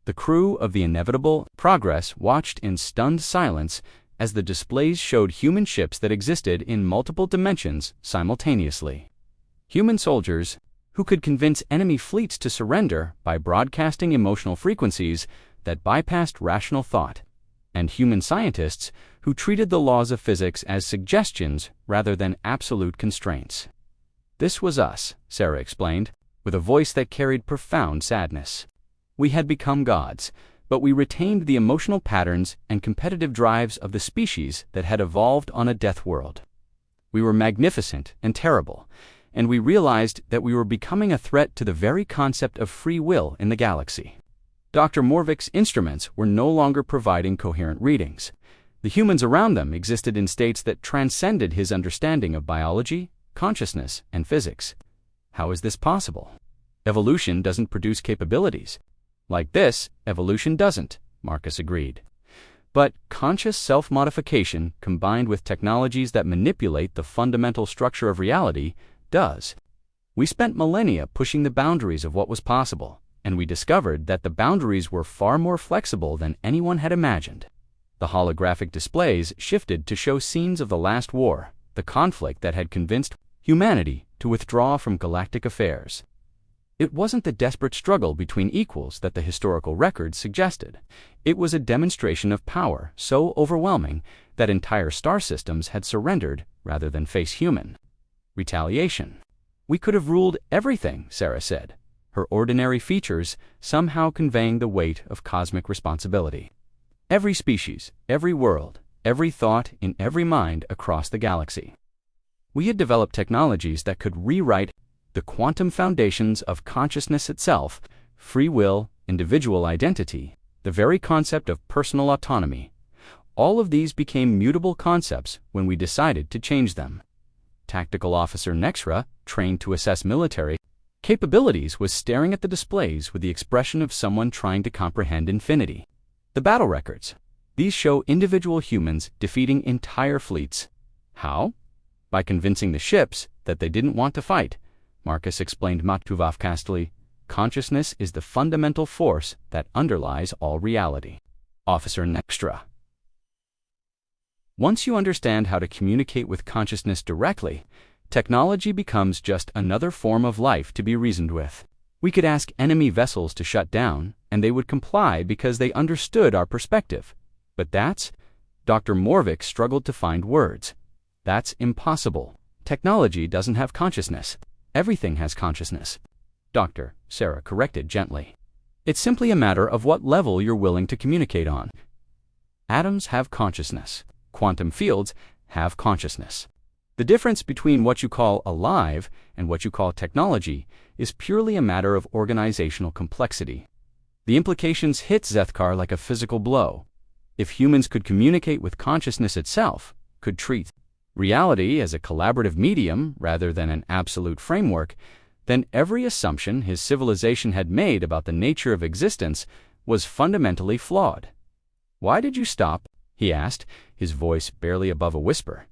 The crew of the Inevitable Progress watched in stunned silence as the displays showed human ships that existed in multiple dimensions simultaneously. Human soldiers who could convince enemy fleets to surrender by broadcasting emotional frequencies that bypassed rational thought. and human scientists who treated the laws of physics as suggestions rather than absolute constraints. This was us, Sarah explained, with a voice that carried profound sadness. We had become gods, but we retained the emotional patterns and competitive drives of the species that had evolved on a death world. We were magnificent and terrible, and we realized that we were becoming a threat to the very concept of free will in the galaxy. Dr. Morvik's instruments were no longer providing coherent readings. The humans around them existed in states that transcended his understanding of biology, consciousness, and physics. How is this possible? Evolution doesn't produce capabilities. Like this, evolution doesn't, Marcus agreed. But conscious self-modification, combined with technologies that manipulate the fundamental structure of reality, does. We spent millennia pushing the boundaries of what was possible, and we discovered that the boundaries were far more flexible than anyone had imagined. The holographic displays shifted to show scenes of the last war, the conflict that had convinced humanity to withdraw from galactic affairs. It wasn't the desperate struggle between equals that the historical records suggested. It was a demonstration of power so overwhelming that entire star systems had surrendered rather than face human retaliation. We could have ruled everything, Sarah said, her ordinary features somehow conveying the weight of cosmic responsibility. Every species, every world, every thought in every mind across the galaxy. We had developed technologies that could rewrite the quantum foundations of consciousness itself, free will, individual identity, the very concept of personal autonomy. All of these became mutable concepts when we decided to change them. Tactical Officer Nexra, trained to assess military capabilities, was staring at the displays with the expression of someone trying to comprehend infinity. The battle records. These show individual humans defeating entire fleets. How? By convincing the ships that they didn't want to fight. Marcus explained matvavkastly, consciousness is the fundamental force that underlies all reality. Officer Nextra. Once you understand how to communicate with consciousness directly, technology becomes just another form of life to be reasoned with. We could ask enemy vessels to shut down, and they would comply because they understood our perspective. But Dr. Morvik struggled to find words. That's impossible. Technology doesn't have consciousness. Everything has consciousness. Doctor, Sarah corrected gently. It's simply a matter of what level you're willing to communicate on. Atoms have consciousness. Quantum fields have consciousness. The difference between what you call alive and what you call technology is purely a matter of organizational complexity. The implications hit Zethkar like a physical blow. If humans could communicate with consciousness itself, could treat reality as a collaborative medium rather than an absolute framework, then every assumption his civilization had made about the nature of existence was fundamentally flawed. Why did you stop? He asked, his voice barely above a whisper.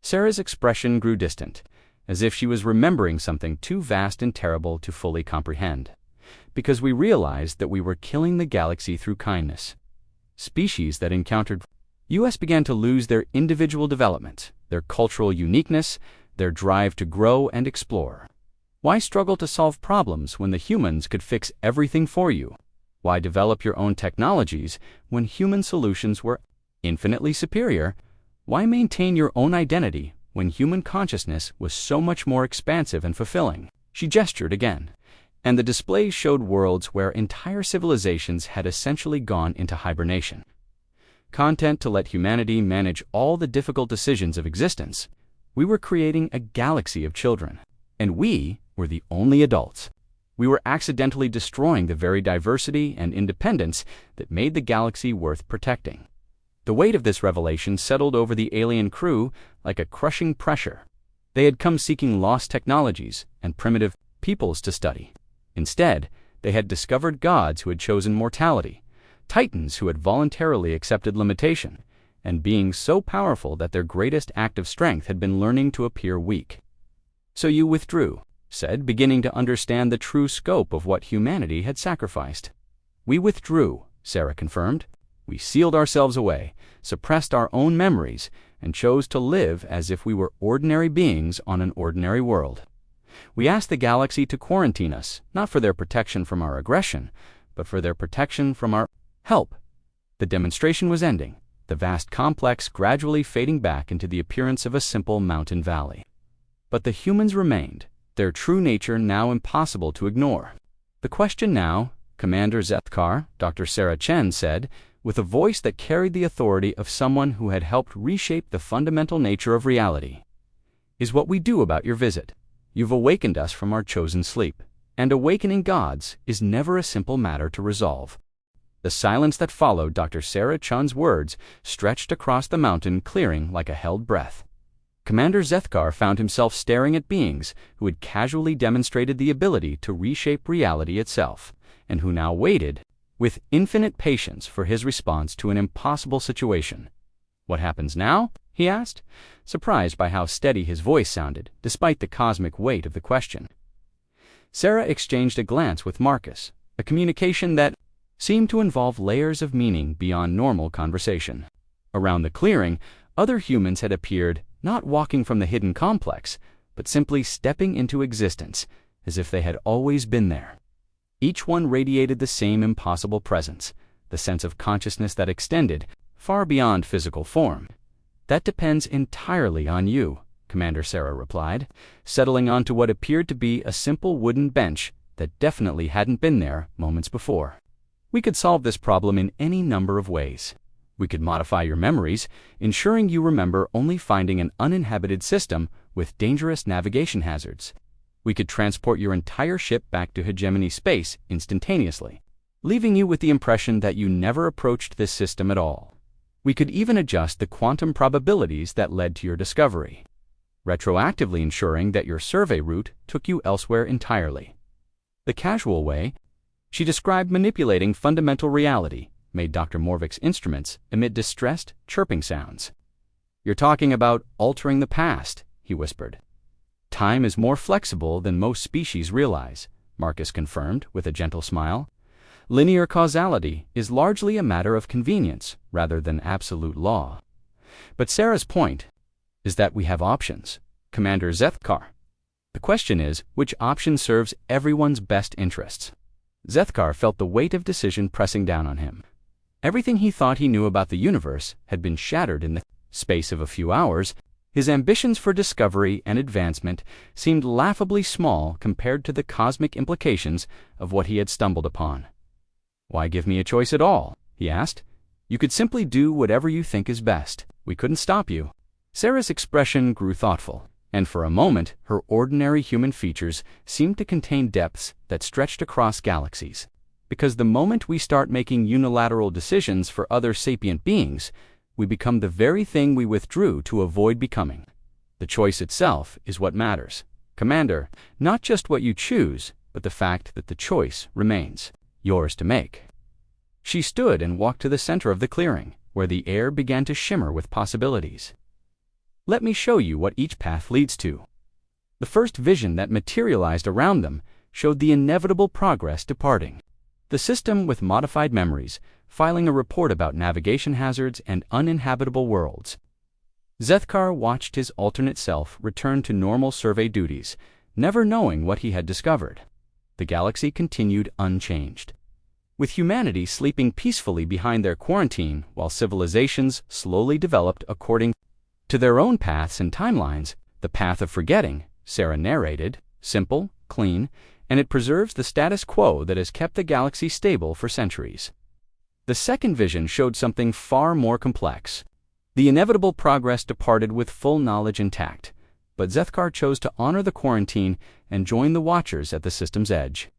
Sarah's expression grew distant, as if she was remembering something too vast and terrible to fully comprehend. Because we realized that we were killing the galaxy through kindness. Species that encountered US began to lose their individual development, their cultural uniqueness, their drive to grow and explore. Why struggle to solve problems when the humans could fix everything for you? Why develop your own technologies when human solutions were infinitely superior? Why maintain your own identity when human consciousness was so much more expansive and fulfilling? She gestured again, and the displays showed worlds where entire civilizations had essentially gone into hibernation. Content to let humanity manage all the difficult decisions of existence. We were creating a galaxy of children, and we were the only adults. We were accidentally destroying the very diversity and independence that made the galaxy worth protecting. The weight of this revelation settled over the alien crew like a crushing pressure. They had come seeking lost technologies and primitive peoples to study. Instead, they had discovered gods who had chosen mortality, titans who had voluntarily accepted limitation, and beings so powerful that their greatest act of strength had been learning to appear weak. So you withdrew, said, beginning to understand the true scope of what humanity had sacrificed. We withdrew, Sarah confirmed. We sealed ourselves away, suppressed our own memories, and chose to live as if we were ordinary beings on an ordinary world. We asked the galaxy to quarantine us, not for their protection from our aggression, but for their protection from our help. The demonstration was ending, the vast complex gradually fading back into the appearance of a simple mountain valley. But the humans remained, their true nature now impossible to ignore. "The question now, Commander Zethkar," Dr. Sarah Chen said, with a voice that carried the authority of someone who had helped reshape the fundamental nature of reality, "is what we do about your visit. You've awakened us from our chosen sleep, and awakening gods is never a simple matter to resolve." The silence that followed Dr. Sarah Chen's words stretched across the mountain clearing like a held breath. Commander Zethkar found himself staring at beings who had casually demonstrated the ability to reshape reality itself, and who now waited, with infinite patience, for his response to an impossible situation. "What happens now?" he asked, surprised by how steady his voice sounded, despite the cosmic weight of the question. Sarah exchanged a glance with Marcus, a communication that seemed to involve layers of meaning beyond normal conversation. Around the clearing, other humans had appeared, not walking from the hidden complex, but simply stepping into existence, as if they had always been there. Each one radiated the same impossible presence, the sense of consciousness that extended far beyond physical form. "That depends entirely on you," Commander Sarah replied, settling onto what appeared to be a simple wooden bench that definitely hadn't been there moments before. "We could solve this problem in any number of ways. We could modify your memories, ensuring you remember only finding an uninhabited system with dangerous navigation hazards. We could transport your entire ship back to hegemony space instantaneously, leaving you with the impression that you never approached this system at all. We could even adjust the quantum probabilities that led to your discovery, retroactively ensuring that your survey route took you elsewhere entirely." The casual way she described manipulating fundamental reality made Dr. Morvik's instruments emit distressed, chirping sounds. "You're talking about altering the past," he whispered. "Time is more flexible than most species realize," Marcus confirmed with a gentle smile. "Linear causality is largely a matter of convenience rather than absolute law. But Sarah's point is that we have options, Commander Zethkar. The question is, which option serves everyone's best interests?" Zethkar felt the weight of decision pressing down on him. Everything he thought he knew about the universe had been shattered in the space of a few hours. His ambitions for discovery and advancement seemed laughably small compared to the cosmic implications of what he had stumbled upon. "Why give me a choice at all?" he asked. "You could simply do whatever you think is best. We couldn't stop you." Sarah's expression grew thoughtful, and for a moment her ordinary human features seemed to contain depths that stretched across galaxies. "Because the moment we start making unilateral decisions for other sapient beings, we become the very thing we withdrew to avoid becoming. The choice itself is what matters, Commander, not just what you choose, but the fact that the choice remains yours to make." She stood and walked to the center of the clearing, where the air began to shimmer with possibilities. "Let me show you what each path leads to." The first vision that materialized around them showed the inevitable progress departing. The system with modified memories, filing a report about navigation hazards and uninhabitable worlds. Zethkar watched his alternate self return to normal survey duties, never knowing what he had discovered. The galaxy continued unchanged, with humanity sleeping peacefully behind their quarantine while civilizations slowly developed according to their own paths and timelines. "The path of forgetting," Sarah narrated, "simple, clean, and it preserves the status quo that has kept the galaxy stable for centuries." The second vision showed something far more complex. The inevitable progress departed with full knowledge intact, but Zethkar chose to honor the quarantine and join the Watchers at the system's edge.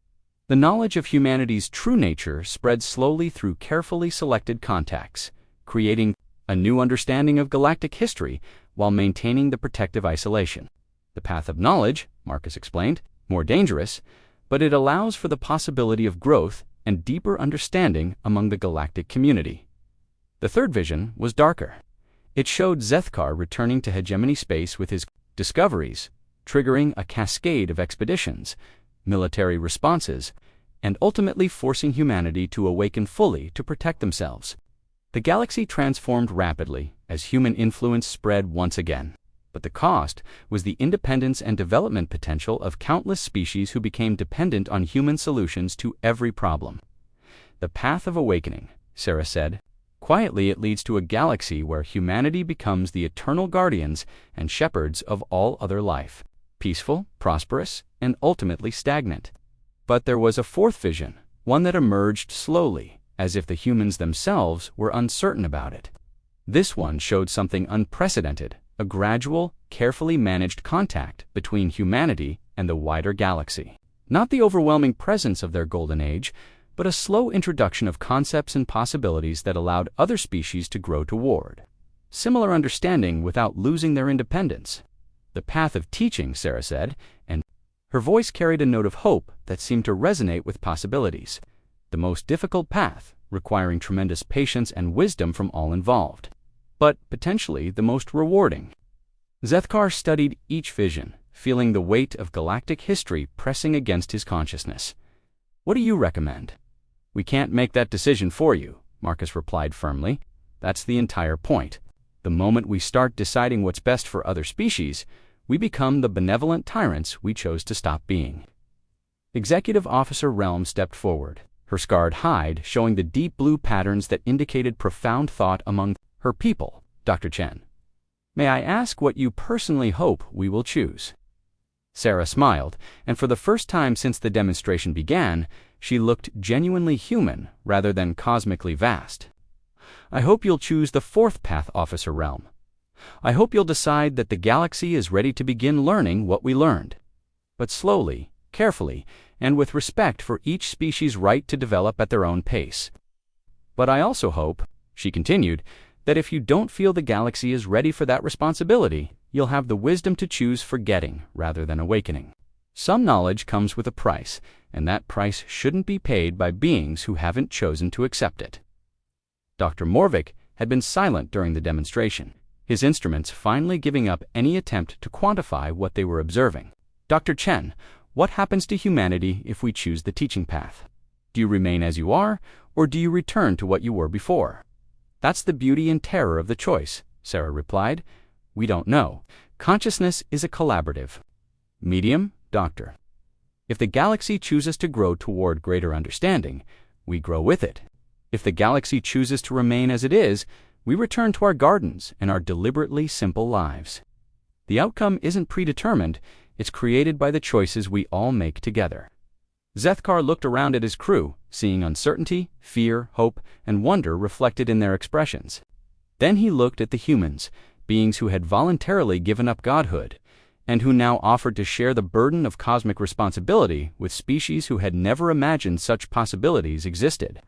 The knowledge of humanity's true nature spread slowly through carefully selected contacts, creating a new understanding of galactic history while maintaining the protective isolation. "The path of knowledge," Marcus explained, "more dangerous, but it allows for the possibility of growth and deeper understanding among the galactic community." The third vision was darker. It showed Zethkar returning to hegemony space with his discoveries, triggering a cascade of expeditions, military responses, and ultimately forcing humanity to awaken fully to protect themselves. The galaxy transformed rapidly as human influence spread once again, but the cost was the independence and development potential of countless species who became dependent on human solutions to every problem. "The path of awakening," Sarah said, Quietly, it leads to a galaxy where humanity becomes the eternal guardians and shepherds of all other life, peaceful, prosperous, and ultimately stagnant. But there was a fourth vision, one that emerged slowly, as if the humans themselves were uncertain about it. This one showed something unprecedented, a gradual, carefully managed contact between humanity and the wider galaxy. Not the overwhelming presence of their golden age, but a slow introduction of concepts and possibilities that allowed other species to grow toward similar understanding without losing their independence. The path of teaching, Sarah said, and her voice carried a note of hope that seemed to resonate with possibilities. The most difficult path, requiring tremendous patience and wisdom from all involved, but potentially the most rewarding. Zethkar studied each vision, feeling the weight of galactic history pressing against his consciousness. "What do you recommend?" "We can't make that decision for you," Marcus replied firmly. "That's the entire point. The moment we start deciding what's best for other species, we become the benevolent tyrants we chose to stop being." Executive Officer Realm stepped forward, her scarred hide showing the deep blue patterns that indicated profound thought among her people. "Dr. Chen, may I ask what you personally hope we will choose?" Sarah smiled, and for the first time since the demonstration began, she looked genuinely human rather than cosmically vast. "I hope you'll choose the fourth path, Officer Realm. I hope you'll decide that the galaxy is ready to begin learning what we learned, but slowly, carefully, and with respect for each species' right to develop at their own pace. But I also hope," she continued, "that if you don't feel the galaxy is ready for that responsibility, you'll have the wisdom to choose forgetting rather than awakening. Some knowledge comes with a price, and that price shouldn't be paid by beings who haven't chosen to accept it." Dr. Morvik had been silent during the demonstration, his instruments finally giving up any attempt to quantify what they were observing. "Dr. Chen, what happens to humanity if we choose the teaching path? Do you remain as you are, or do you return to what you were before?" "That's the beauty and terror of the choice," Sarah replied. "We don't know. Consciousness is a collaborative medium, Doctor. If the galaxy chooses to grow toward greater understanding, we grow with it. If the galaxy chooses to remain as it is, we return to our gardens and our deliberately simple lives. The outcome isn't predetermined, it's created by the choices we all make together." Zethkar looked around at his crew, seeing uncertainty, fear, hope, and wonder reflected in their expressions. Then he looked at the humans, beings who had voluntarily given up godhood, and who now offered to share the burden of cosmic responsibility with species who had never imagined such possibilities existed.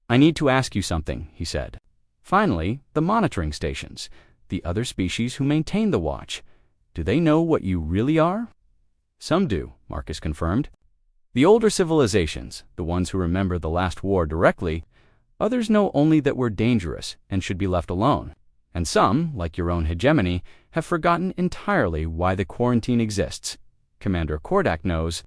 "I need to ask you something," he said. "Finally, the monitoring stations, the other species who maintain the watch, do they know what you really are?" "Some do," Marcus confirmed. "The older civilizations, the ones who remember the last war directly, others know only that we're dangerous and should be left alone. And some, like your own hegemony, have forgotten entirely why the quarantine exists. Commander Kordak knows."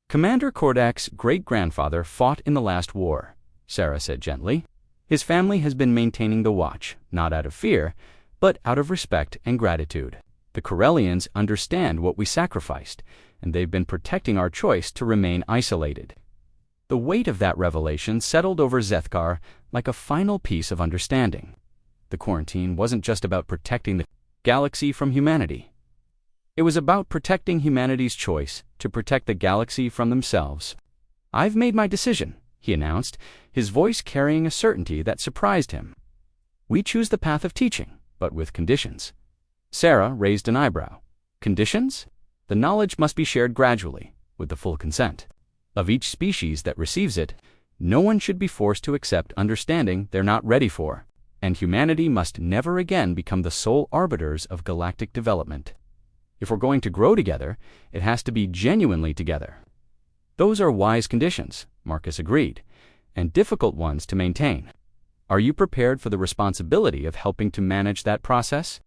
"Commander Kordak's great-grandfather fought in the last war," Sarah said gently. "His family has been maintaining the watch, not out of fear, but out of respect and gratitude. The Corellians understand what we sacrificed, and they've been protecting our choice to remain isolated." The weight of that revelation settled over Zethkar like a final piece of understanding. The quarantine wasn't just about protecting the galaxy from humanity. It was about protecting humanity's choice to protect the galaxy from themselves. "I've made my decision," he announced, his voice carrying a certainty that surprised him. "We choose the path of teaching, but with conditions." Sarah raised an eyebrow. "Conditions?" "The knowledge must be shared gradually, with the full consent of each species that receives it. No one should be forced to accept understanding they're not ready for. And humanity must never again become the sole arbiters of galactic development. If we're going to grow together, it has to be genuinely together." "Those are wise conditions," Marcus agreed, "and difficult ones to maintain. Are you prepared for the responsibility of helping to manage that process?"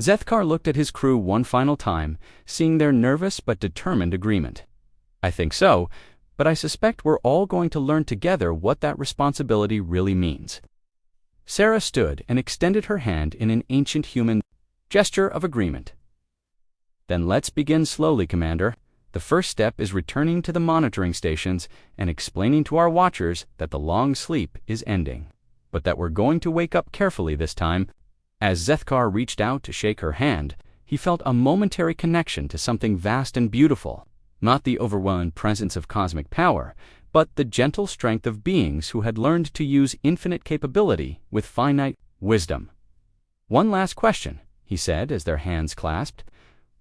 Zethkar looked at his crew one final time, seeing their nervous but determined agreement. "I think so, but I suspect we're all going to learn together what that responsibility really means." Sarah stood and extended her hand in an ancient human gesture of agreement. "Then let's begin slowly, Commander. The first step is returning to the monitoring stations and explaining to our watchers that the long sleep is ending." but that we're going to wake up carefully this time." As Zethkar reached out to shake her hand, he felt a momentary connection to something vast and beautiful, not the overwhelming presence of cosmic power, but the gentle strength of beings who had learned to use infinite capability with finite wisdom. "One last question," he said as their hands clasped.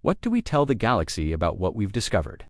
"What do we tell the galaxy about what we've discovered?"